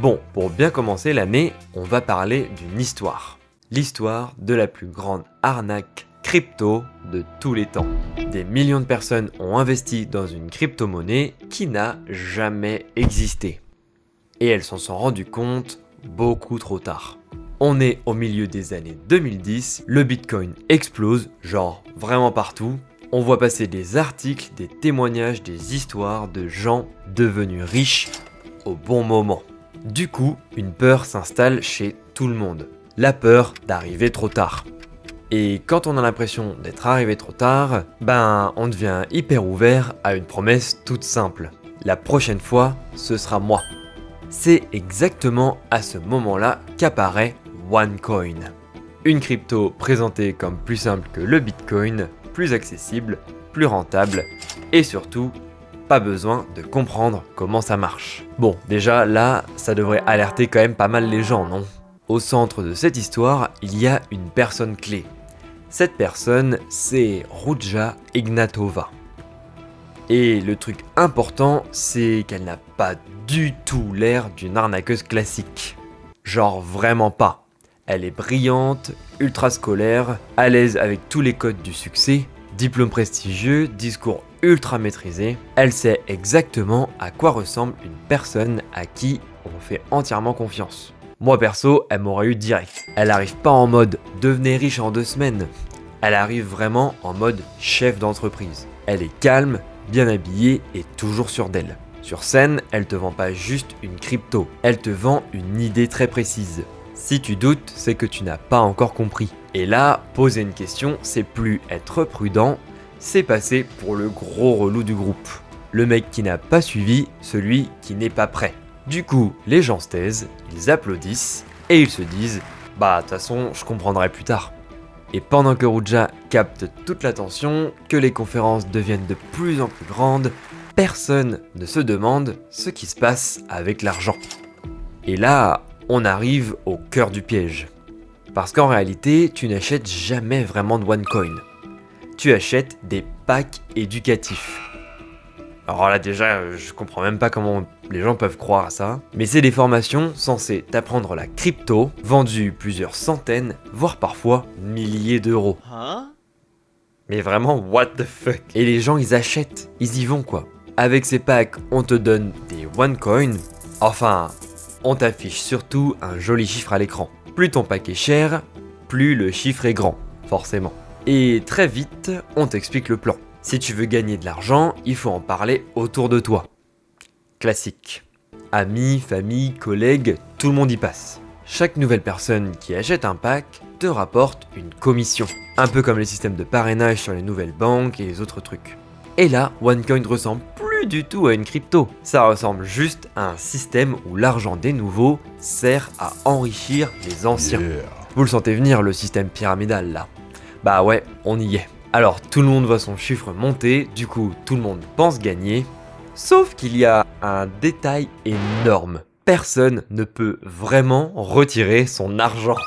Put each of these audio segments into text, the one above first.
Bon, pour bien commencer l'année, on va parler d'une histoire. L'histoire de la plus grande arnaque crypto de tous les temps. Des millions de personnes ont investi dans une crypto-monnaie qui n'a jamais existé. Et elles s'en sont rendues compte beaucoup trop tard. On est au milieu des années 2010, le Bitcoin explose, genre vraiment partout. On voit passer des articles, des témoignages, des histoires de gens devenus riches au bon moment. Du coup, une peur s'installe chez tout le monde. La peur d'arriver trop tard. Et quand on a l'impression d'être arrivé trop tard, on devient hyper ouvert à une promesse toute simple. La prochaine fois, ce sera moi. C'est exactement à ce moment-là qu'apparaît OneCoin. Une crypto présentée comme plus simple que le Bitcoin, plus accessible, plus rentable et surtout, pas besoin de comprendre comment ça marche. Bon, déjà là, ça devrait alerter quand même pas mal les gens, non ? Au centre de cette histoire, il y a une personne clé. Cette personne, c'est Ruja Ignatova. Et le truc important, c'est qu'elle n'a pas du tout l'air d'une arnaqueuse classique. Genre vraiment pas. Elle est brillante, ultra scolaire, à l'aise avec tous les codes du succès, diplôme prestigieux, discours ultra maîtrisé. Elle sait exactement à quoi ressemble une personne à qui on fait entièrement confiance. Moi perso, elle m'aurait eu direct. Elle arrive pas en mode « devenez riche en 2 semaines ». Elle arrive vraiment en mode chef d'entreprise. Elle est calme, bien habillée et toujours sûre d'elle. Sur scène, elle te vend pas juste une crypto, elle te vend une idée très précise. Si tu doutes, c'est que tu n'as pas encore compris. Et là, poser une question, c'est plus être prudent, c'est passer pour le gros relou du groupe. Le mec qui n'a pas suivi, celui qui n'est pas prêt. Du coup, les gens se taisent, ils applaudissent et ils se disent « Bah, de toute façon, je comprendrai plus tard ». Et pendant que Ruja capte toute l'attention, que les conférences deviennent de plus en plus grandes, personne ne se demande ce qui se passe avec l'argent. Et là, on arrive au cœur du piège. Parce qu'en réalité, tu n'achètes jamais vraiment de OneCoin. Tu achètes des packs éducatifs. Alors là déjà, je comprends même pas comment les gens peuvent croire à ça. Mais c'est des formations censées t'apprendre la crypto, vendues plusieurs centaines, voire parfois milliers d'euros. Mais vraiment, what the fuck? Et les gens, ils achètent, ils y vont quoi. Avec ces packs, on te donne des OneCoin. Enfin, on t'affiche surtout un joli chiffre à l'écran. Plus ton pack est cher, plus le chiffre est grand, forcément. Et très vite, on t'explique le plan. Si tu veux gagner de l'argent, il faut en parler autour de toi. Classique. Amis, famille, collègues, tout le monde y passe. Chaque nouvelle personne qui achète un pack te rapporte une commission. Un peu comme les systèmes de parrainage sur les nouvelles banques et les autres trucs. Et là, OneCoin ressemble plus du tout à une crypto. Ça ressemble juste à un système où l'argent des nouveaux sert à enrichir les anciens. Yeah. Vous le sentez venir, le système pyramidal là? Bah ouais, on y est. Alors tout le monde voit son chiffre monter, du coup tout le monde pense gagner. Sauf qu'il y a un détail énorme. Personne ne peut vraiment retirer son argent.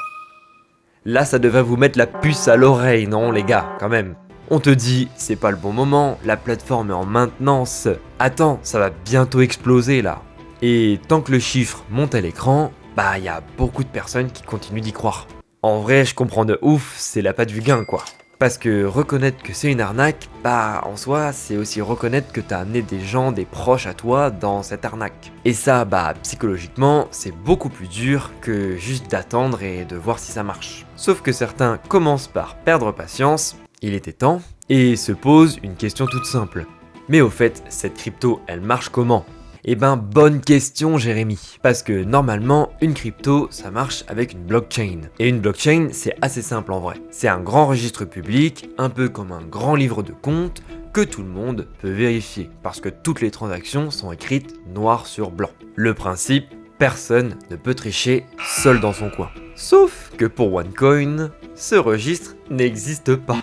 Là ça devrait vous mettre la puce à l'oreille, non les gars, quand même. On te dit, c'est pas le bon moment, la plateforme est en maintenance. Attends, ça va bientôt exploser là. Et tant que le chiffre monte à l'écran, y a beaucoup de personnes qui continuent d'y croire. En vrai, je comprends de ouf, c'est la patte du gain quoi. Parce que reconnaître que c'est une arnaque, en soi, c'est aussi reconnaître que t'as amené des gens, des proches à toi dans cette arnaque. Et ça, psychologiquement, c'est beaucoup plus dur que juste d'attendre et de voir si ça marche. Sauf que certains commencent par perdre patience, il était temps, et se posent une question toute simple. Mais au fait, cette crypto, elle marche comment ? Bonne question Jérémy. Parce que normalement, une crypto, ça marche avec une blockchain. Et une blockchain, c'est assez simple en vrai. C'est un grand registre public, un peu comme un grand livre de comptes, que tout le monde peut vérifier. Parce que toutes les transactions sont écrites noir sur blanc. Le principe, personne ne peut tricher seul dans son coin. Sauf que pour OneCoin, ce registre n'existe pas.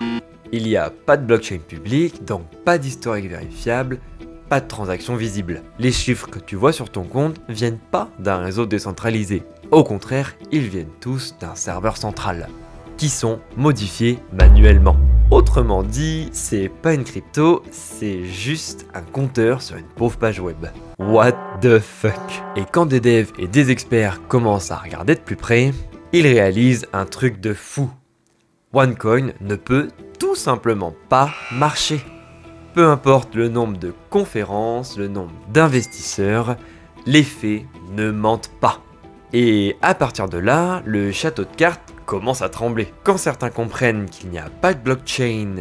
Il n'y a pas de blockchain publique, donc pas d'historique vérifiable, pas de transactions visibles. Les chiffres que tu vois sur ton compte viennent pas d'un réseau décentralisé. Au contraire, ils viennent tous d'un serveur central, qui sont modifiés manuellement. Autrement dit, c'est pas une crypto, c'est juste un compteur sur une pauvre page web. What the fuck? Et quand des devs et des experts commencent à regarder de plus près, ils réalisent un truc de fou. OneCoin ne peut tout simplement pas marcher. Peu importe le nombre de conférences, le nombre d'investisseurs, les faits ne mentent pas. Et à partir de là, le château de cartes commence à trembler. Quand certains comprennent qu'il n'y a pas de blockchain,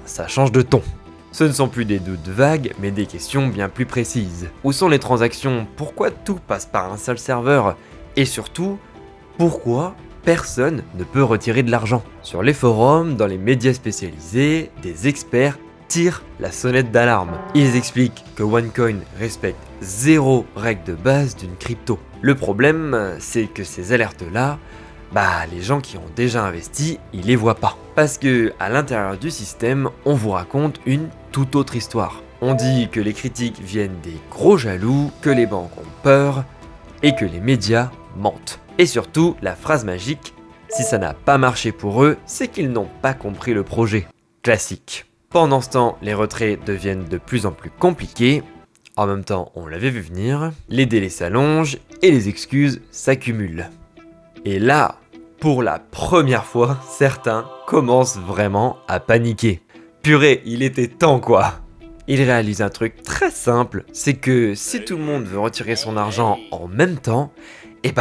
ça change de ton. Ce ne sont plus des doutes vagues, mais des questions bien plus précises. Où sont les transactions? Pourquoi tout passe par un seul serveur? Et surtout, pourquoi personne ne peut retirer de l'argent? Sur les forums, dans les médias spécialisés, des experts tirent la sonnette d'alarme. Ils expliquent que OneCoin respecte zéro règle de base d'une crypto. Le problème, c'est que ces alertes-là, les gens qui ont déjà investi, ils les voient pas. Parce que à l'intérieur du système, on vous raconte une toute autre histoire. On dit que les critiques viennent des gros jaloux, que les banques ont peur et que les médias mentent. Et surtout, la phrase magique, si ça n'a pas marché pour eux, c'est qu'ils n'ont pas compris le projet. Classique. Pendant ce temps, les retraits deviennent de plus en plus compliqués. En même temps, on l'avait vu venir, les délais s'allongent et les excuses s'accumulent. Et là, pour la première fois, certains commencent vraiment à paniquer. Purée, il était temps quoi! Ils réalisent un truc très simple, c'est que si tout le monde veut retirer son argent en même temps, il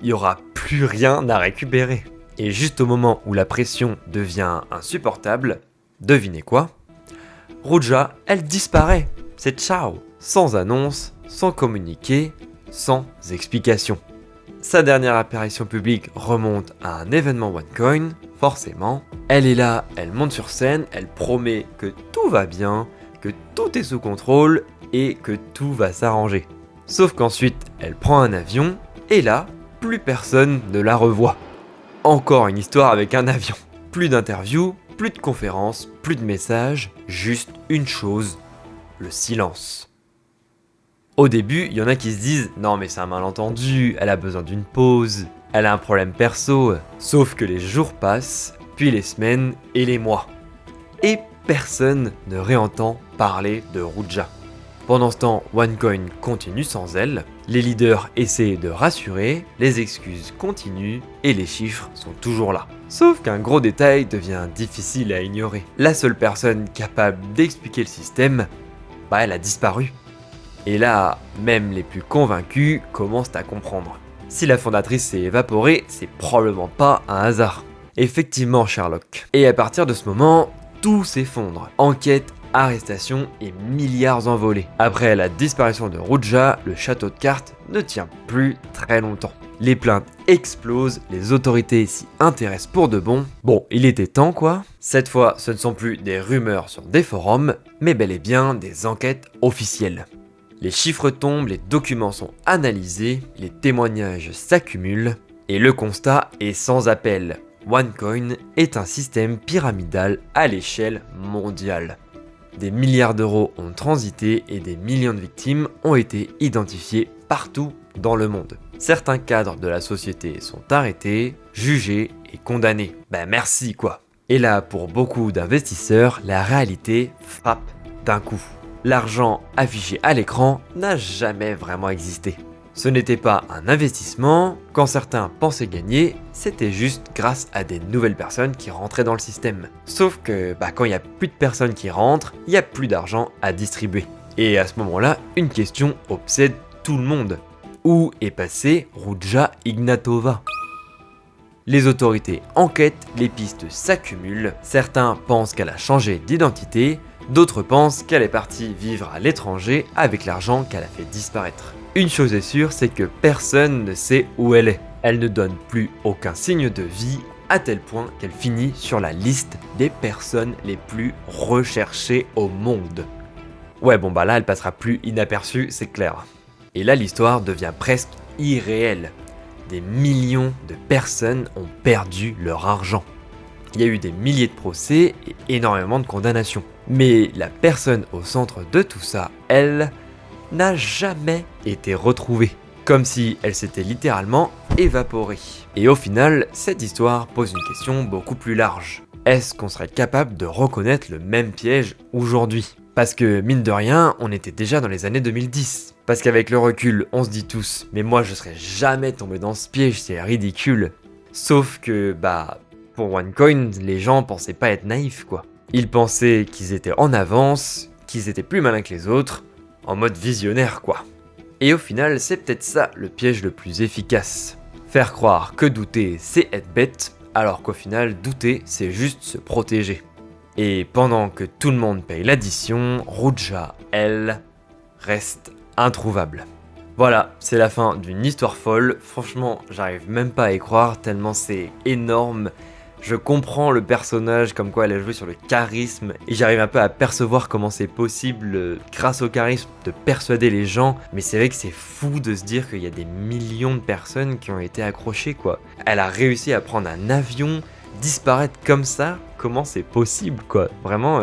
y aura plus rien à récupérer. Et juste au moment où la pression devient insupportable, devinez quoi? Ruja, elle disparaît. C'est ciao. Sans annonce, sans communiqué, sans explication. Sa dernière apparition publique remonte à un événement OneCoin, forcément. Elle est là, elle monte sur scène, elle promet que tout va bien, que tout est sous contrôle et que tout va s'arranger. Sauf qu'ensuite, elle prend un avion et là, plus personne ne la revoit. Encore une histoire avec un avion. Plus d'interviews, plus de conférences, plus de messages, juste une chose, le silence. Au début, il y en a qui se disent « Non mais c'est un malentendu, elle a besoin d'une pause, elle a un problème perso ». Sauf que les jours passent, puis les semaines et les mois. Et personne ne réentend parler de Ruja. Pendant ce temps, OneCoin continue sans elle, les leaders essaient de rassurer, les excuses continuent et les chiffres sont toujours là. Sauf qu'un gros détail devient difficile à ignorer. La seule personne capable d'expliquer le système, elle a disparu. Et là, même les plus convaincus commencent à comprendre. Si la fondatrice s'est évaporée, c'est probablement pas un hasard. Effectivement, Sherlock. Et à partir de ce moment, tout s'effondre. Enquête, arrestation et milliards envolés. Après la disparition de Ruja, le château de cartes ne tient plus très longtemps. Les plaintes explosent, les autorités s'y intéressent pour de bon. Bon, il était temps quoi. Cette fois, ce ne sont plus des rumeurs sur des forums, mais bel et bien des enquêtes officielles. Les chiffres tombent, les documents sont analysés, les témoignages s'accumulent, et le constat est sans appel. OneCoin est un système pyramidal à l'échelle mondiale. Des milliards d'euros ont transité et des millions de victimes ont été identifiées partout dans le monde. Certains cadres de la société sont arrêtés, jugés et condamnés. Merci quoi. Et là, pour beaucoup d'investisseurs, la réalité frappe d'un coup. L'argent affiché à l'écran n'a jamais vraiment existé. Ce n'était pas un investissement, quand certains pensaient gagner, c'était juste grâce à des nouvelles personnes qui rentraient dans le système. Sauf que quand il n'y a plus de personnes qui rentrent, il n'y a plus d'argent à distribuer. Et à ce moment-là, une question obsède tout le monde. Où est passée Ruja Ignatova ? Les autorités enquêtent, les pistes s'accumulent, certains pensent qu'elle a changé d'identité, d'autres pensent qu'elle est partie vivre à l'étranger avec l'argent qu'elle a fait disparaître. Une chose est sûre, c'est que personne ne sait où elle est. Elle ne donne plus aucun signe de vie, à tel point qu'elle finit sur la liste des personnes les plus recherchées au monde. Ouais là elle passera plus inaperçue, c'est clair. Et là l'histoire devient presque irréelle. Des millions de personnes ont perdu leur argent. Il y a eu des milliers de procès et énormément de condamnations. Mais la personne au centre de tout ça, elle, n'a jamais été retrouvée. Comme si elle s'était littéralement évaporée. Et au final, cette histoire pose une question beaucoup plus large. est-ce qu'on serait capable de reconnaître le même piège aujourd'hui? Parce que mine de rien, on était déjà dans les années 2010. Parce qu'avec le recul, on se dit tous, mais moi je serais jamais tombé dans ce piège, c'est ridicule. Sauf que, pour OneCoin, les gens pensaient pas être naïfs quoi. Ils pensaient qu'ils étaient en avance, qu'ils étaient plus malins que les autres, en mode visionnaire quoi. Et au final, c'est peut-être ça le piège le plus efficace. Faire croire que douter, c'est être bête, alors qu'au final, douter, c'est juste se protéger. Et pendant que tout le monde paye l'addition, Roja, elle, reste introuvable. Voilà, c'est la fin d'une histoire folle. Franchement, j'arrive même pas à y croire tellement c'est énorme. Je comprends le personnage, comme quoi elle a joué sur le charisme, et j'arrive un peu à percevoir comment c'est possible, grâce au charisme, de persuader les gens. Mais c'est vrai que c'est fou de se dire qu'il y a des millions de personnes qui ont été accrochées, quoi. Elle a réussi à prendre un avion, disparaître comme ça. Comment c'est possible, quoi? Vraiment,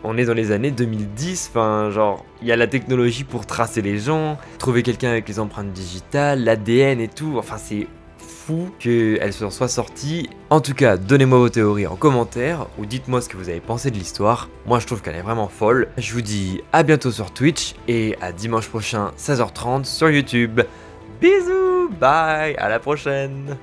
on est dans les années 2010, il y a la technologie pour tracer les gens, trouver quelqu'un avec les empreintes digitales, l'ADN et tout, c'est fou qu'elle s'en soit sortie. En tout cas, donnez-moi vos théories en commentaire, ou dites-moi ce que vous avez pensé de l'histoire. Moi je trouve qu'elle est vraiment folle. Je vous dis à bientôt sur Twitch, et à dimanche prochain, 16h30 sur YouTube. Bisous, bye, à la prochaine.